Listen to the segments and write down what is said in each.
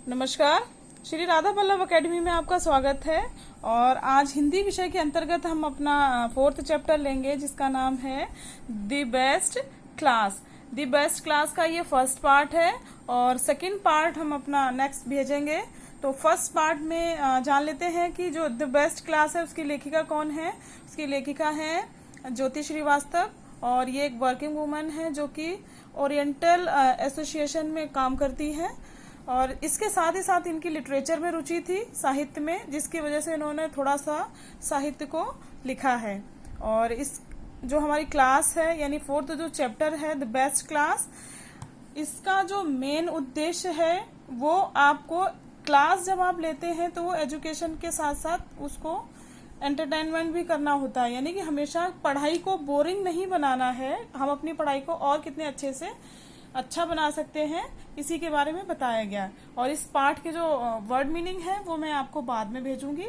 नमस्कार। श्री राधा वल्लभ एकेडमी में आपका स्वागत है। और आज हिंदी विषय के अंतर्गत हम अपना 4th चैप्टर लेंगे जिसका नाम है the best class. The best class का ये फर्स्ट पार्ट है और सेकंड पार्ट हम अपना नेक्स्ट भेजेंगे। तो फर्स्ट पार्ट में जान लेते हैं कि जो द बेस्ट क्लास है उसकी लेखिका कौन है। उसकी लेखिका है ज्योति श्रीवास्तव और ये एक वर्किंग वुमन है जो कि ओरिएंटल एसोसिएशन में काम करती है और इसके साथ ही साथ इनकी लिटरेचर में रुचि थी, साहित्य में, जिसकी वजह से इन्होंने थोड़ा सा साहित्य को लिखा है। और इस जो हमारी क्लास है यानी 4th जो चैप्टर है द बेस्ट क्लास, इसका जो मेन उद्देश्य है वो आपको क्लास जब आप लेते हैं तो वो एजुकेशन के साथ साथ उसको एंटरटेनमेंट भी करना होता है, यानी कि हमेशा पढ़ाई को बोरिंग नहीं बनाना है। हम अपनी पढ़ाई को और कितने अच्छे से अच्छा बना सकते हैं इसी के बारे में बताया गया है। और इस पाठ के जो वर्ड मीनिंग है वो मैं आपको बाद में भेजूंगी।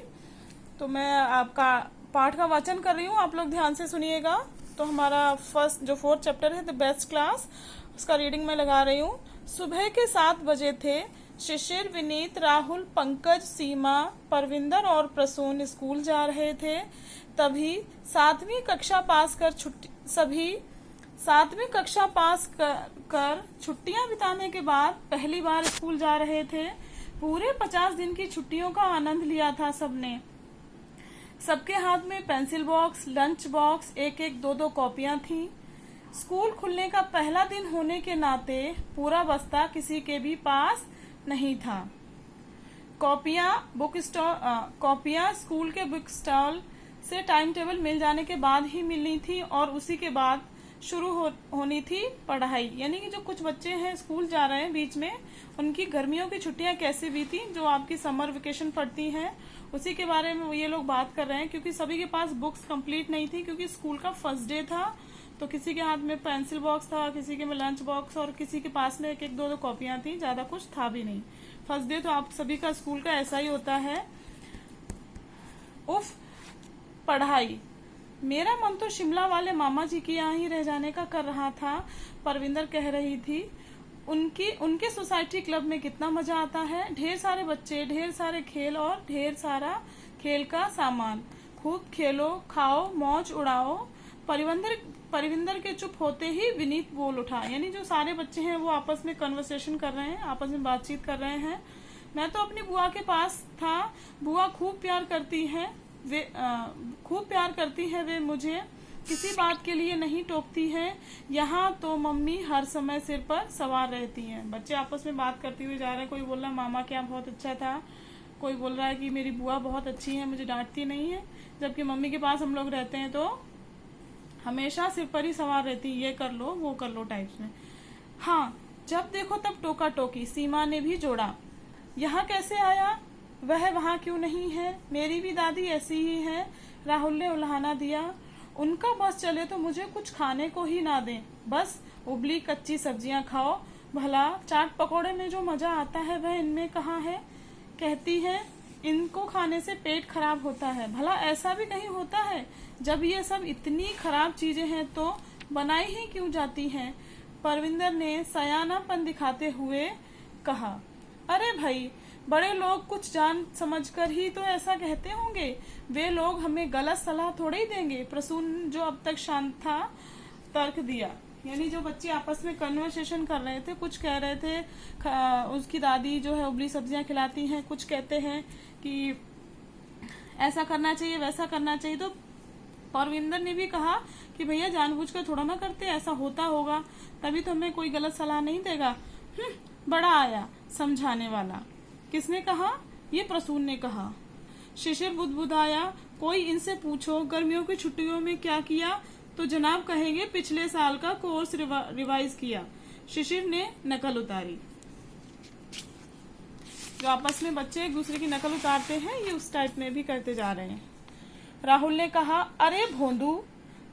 तो मैं आपका पाठ का वाचन कर रही हूँ, आप लोग ध्यान से सुनिएगा। तो हमारा फर्स्ट जो 4th चैप्टर है द बेस्ट क्लास, उसका रीडिंग मैं लगा रही हूँ। सुबह के 7 बजे थे। शिशिर, विनीत, राहुल, पंकज, सीमा, परविंदर और प्रसून स्कूल जा रहे थे। तभी 7वीं कक्षा पास कर छुट्टियां बिताने के बाद पहली बार स्कूल जा रहे थे। पूरे 50 दिन की छुट्टियों का आनंद लिया था सबने। सबके हाथ में पेंसिल बॉक्स, लंच बॉक्स, एक एक दो दो कॉपियां थीं। स्कूल खुलने का पहला दिन होने के नाते पूरा बस्ता किसी के भी पास नहीं था। कॉपियां स्कूल के बुक स्टॉल से टाइम टेबल मिल जाने के बाद ही मिलनी थी और उसी के बाद शुरू होनी थी पढ़ाई। यानी कि जो कुछ बच्चे हैं स्कूल जा रहे हैं बीच में, उनकी गर्मियों की छुट्टियां कैसे बीती, जो आपकी समर वेकेशन पड़ती हैं, उसी के बारे में ये लोग बात कर रहे हैं। क्योंकि सभी के पास बुक्स कंप्लीट नहीं थी, क्योंकि स्कूल का फर्स्ट डे था। तो किसी के हाथ में पेंसिल बॉक्स था, किसी के में लंच बॉक्स और किसी के पास में एक एक दो दो कॉपियां थी, ज्यादा कुछ था भी नहीं। फर्स्ट डे तो आप सभी का स्कूल का ऐसा ही होता है। उफ, पढ़ाई। मेरा मन तो शिमला वाले मामा जी के यहाँ ही रह जाने का कर रहा था, परविंदर कह रही थी। उनके सोसाइटी क्लब में कितना मजा आता है। ढेर सारे बच्चे, ढेर सारे खेल और ढेर सारा खेल का सामान। खूब खेलो, खाओ, मौज उड़ाओ। परविंदर के चुप होते ही विनीत बोल उठा। यानी जो सारे बच्चे हैं वो आपस में कन्वर्सेशन कर रहे हैं, आपस में बातचीत कर रहे हैं। मैं तो अपनी बुआ के पास था। बुआ खूब प्यार करती है वे मुझे किसी बात के लिए नहीं टोकती है। यहाँ तो मम्मी हर समय सिर पर सवार रहती हैं। बच्चे आपस में बात करते हुए जा रहे हैं। कोई बोल रहा है मामा क्या बहुत अच्छा था, कोई बोल रहा है कि मेरी बुआ बहुत अच्छी है, मुझे डांटती नहीं है। जबकि मम्मी के पास हम लोग रहते हैं तो हमेशा सिर पर ही सवार रहती है, ये कर लो वो कर लो टाइप्स में। हाँ, जब देखो तब टोका टोकी, सीमा ने भी जोड़ा। यहाँ कैसे आया, वह वहाँ क्यों नहीं है, मेरी भी दादी ऐसी ही है, राहुल ने उल्हाना दिया। उनका बस चले तो मुझे कुछ खाने को ही ना दें, बस उबली कच्ची सब्जियां खाओ। भला चाट पकोड़े में जो मजा आता है वह इनमें कहाँ है। कहती है इनको खाने से पेट खराब होता है। भला ऐसा भी कहीं होता है। जब ये सब इतनी खराब चीजें हैं तो बनाई ही क्यों जाती हैं। परविंदर ने सयानापन दिखाते हुए कहा। अरे भाई, बड़े लोग कुछ जान समझकर ही तो ऐसा कहते होंगे। वे लोग हमें गलत सलाह थोड़े ही देंगे। प्रसून जो अब तक शांत था तर्क दिया। यानी जो बच्चे आपस में कन्वर्सेशन कर रहे थे, कुछ कह रहे थे उसकी दादी जो है उबली सब्जियां खिलाती हैं, कुछ कहते हैं कि ऐसा करना चाहिए वैसा करना चाहिए। तो परविंदर ने भी कहा कि भैया जानबूझकर थोड़ा ना करते, ऐसा होता होगा तभी तो हमें कोई गलत सलाह नहीं देगा। बड़ा आया समझाने वाला। किसने कहा, ये प्रसून ने कहा। शिशिर बुदबुदाया। कोई इनसे पूछो गर्मियों की छुट्टियों में क्या किया तो जनाब कहेंगे पिछले साल का कोर्स रिवाइज किया। शिशिर ने नकल उतारी। जो आपस में बच्चे एक दूसरे की नकल उतारते हैं, ये उस टाइप में भी करते जा रहे हैं। राहुल ने कहा, अरे भोंदू,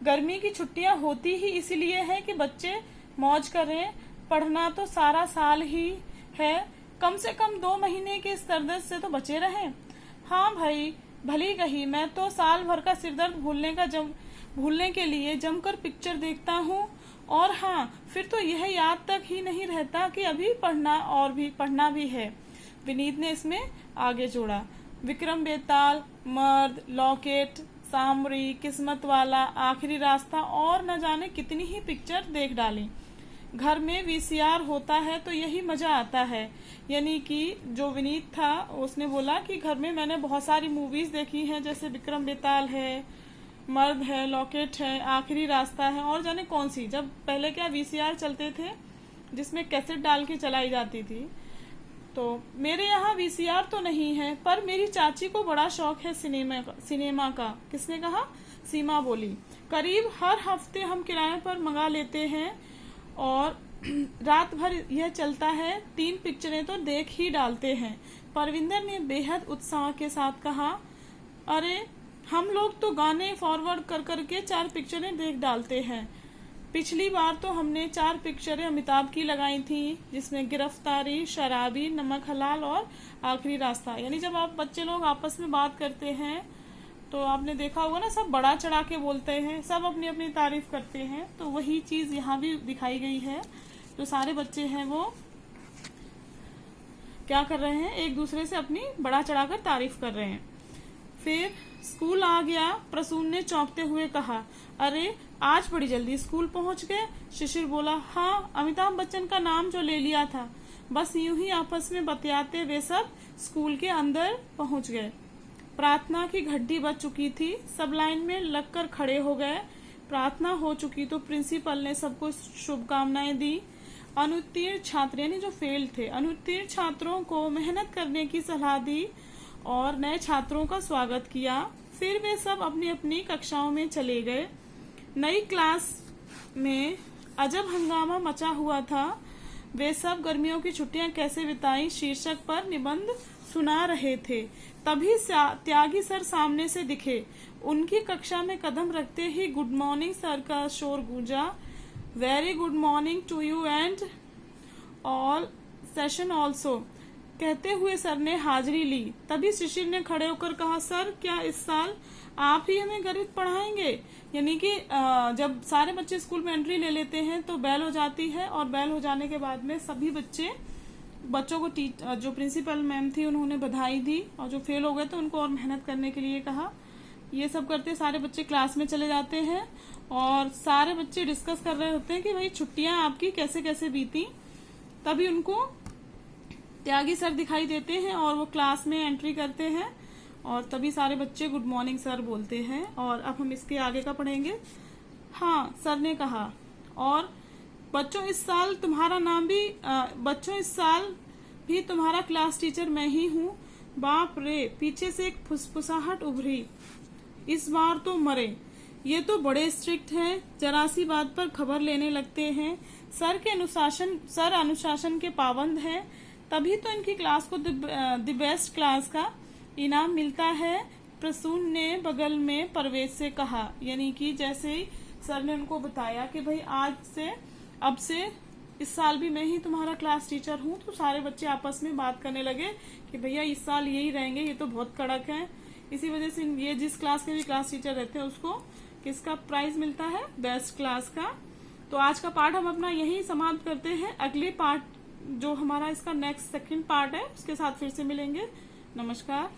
गर्मी की छुट्टियां होती ही इसीलिए है कि बच्चे मौज करें। पढ़ना तो सारा साल ही है, कम से कम 2 महीने के सिरदर्द से तो बचे रहें। हाँ भाई, भली कही। मैं तो साल भर का सिरदर्द भूलने के लिए जमकर पिक्चर देखता हूँ। और हाँ, फिर तो यह याद तक ही नहीं रहता कि अभी पढ़ना भी है। विनीत ने इसमें आगे जोड़ा। विक्रम बेताल, मर्द, लॉकेट, सामरी, किस्मत वाला, आखिरी रास्ता और न जाने कितनी ही पिक्चर देख डाली। घर में वीसीआर होता है तो यही मजा आता है। यानी कि जो विनीत था उसने बोला कि घर में मैंने बहुत सारी मूवीज देखी हैं, जैसे विक्रम बेताल है, मर्द है, लॉकेट है, आखिरी रास्ता है और जाने कौन सी। जब पहले क्या वीसीआर चलते थे जिसमें कैसेट डाल के चलाई जाती थी। तो मेरे यहाँ वीसीआर तो नहीं है, पर मेरी चाची को बड़ा शौक है सिनेमा का। किसने कहा? सीमा बोली। करीब हर हफ्ते हम किराए पर मंगा लेते हैं और रात भर यह चलता है। 3 पिक्चरें तो देख ही डालते हैं। परविंदर ने बेहद उत्साह के साथ कहा, अरे हम लोग तो गाने फॉरवर्ड कर करके 4 पिक्चरें देख डालते हैं। पिछली बार तो हमने 4 पिक्चरें अमिताभ की लगाई थी, जिसमें गिरफ्तारी, शराबी, नमक हलाल और आखिरी रास्ता। यानी जब आप बच्चे लोग आपस में बात करते हैं तो आपने देखा होगा ना, सब बड़ा चढ़ा के बोलते हैं, सब अपनी अपनी तारीफ करते हैं। तो वही चीज यहाँ भी दिखाई गई है। जो सारे बच्चे हैं वो क्या कर रहे हैं, एक दूसरे से अपनी बड़ा चढ़ाकर तारीफ कर रहे हैं। फिर स्कूल आ गया। प्रसून ने चौंकते हुए कहा, अरे आज बड़ी जल्दी स्कूल पहुंच गए। शिशिर बोला, हाँ, अमिताभ बच्चन का नाम जो ले लिया था। बस यूं ही आपस में बतियाते वे सब स्कूल के अंदर पहुंच गए। प्रार्थना की घंटी बज चुकी थी। सब लाइन में लगकर खड़े हो गए। प्रार्थना हो चुकी तो प्रिंसिपल ने सबको शुभकामनाएं दी। अनुत्तीर्ण छात्र यानी जो फेल थे, अनुत्तीर्ण छात्रों को मेहनत करने की सलाह दी और नए छात्रों का स्वागत किया। फिर वे सब अपनी अपनी कक्षाओं में चले गए। नई क्लास में अजब हंगामा मचा हुआ था। वे सब गर्मियों की छुट्टियां कैसे बिताई शीर्षक पर निबंध सुना रहे थे। तभी त्यागी सर सामने से दिखे। उनकी कक्षा में कदम रखते ही गुड मॉर्निंग सर का शोर गूंजा। Very good morning to you and all session also कहते हुए सर ने हाजिरी ली। तभी शिशिर ने खड़े होकर कहा, सर क्या इस साल आप ही हमें गणित पढ़ाएंगे? यानी कि जब सारे बच्चे स्कूल में एंट्री ले लेते हैं तो बेल हो जाती है और बेल हो जाने के बाद में सभी बच्चों को जो प्रिंसिपल मैम थी उन्होंने बधाई दी और जो फेल हो गए तो उनको और मेहनत करने के लिए कहा। ये सब करते सारे बच्चे क्लास में चले जाते हैं और सारे बच्चे डिस्कस कर रहे होते हैं कि भाई छुट्टियां आपकी कैसे कैसे बीती। तभी उनको त्यागी सर दिखाई देते हैं और वो क्लास में एंट्री करते हैं और तभी सारे बच्चे गुड मॉर्निंग सर बोलते हैं। और अब हम इसके आगे का पढ़ेंगे। हाँ, सर ने कहा, और बच्चों इस साल भी तुम्हारा क्लास टीचर मैं ही हूँ। बाप रे, पीछे से एक फुसफुसाहट उभरी। इस बार तो मरे, ये तो बड़े स्ट्रिक्ट हैं, जरा सी बात पर खबर लेने लगते हैं। सर अनुशासन के पाबंद हैं, तभी तो इनकी क्लास को द बेस्ट क्लास का इनाम मिलता है। प्रसून ने बगल में परवेज से कहा। यानी कि जैसे ही सर ने उनको बताया कि भाई अब से इस साल भी मैं ही तुम्हारा क्लास टीचर हूँ, तो सारे बच्चे आपस में बात करने लगे कि भैया इस साल यही रहेंगे, ये तो बहुत कड़क है। इसी वजह से ये जिस क्लास के भी क्लास टीचर रहते हैं उसको किसका प्राइज मिलता है? बेस्ट क्लास का। तो आज का पार्ट हम अपना यही समाप्त करते हैं। अगले पार्ट जो हमारा इसका नेक्स्ट सेकंड पार्ट है उसके साथ फिर से मिलेंगे। नमस्कार।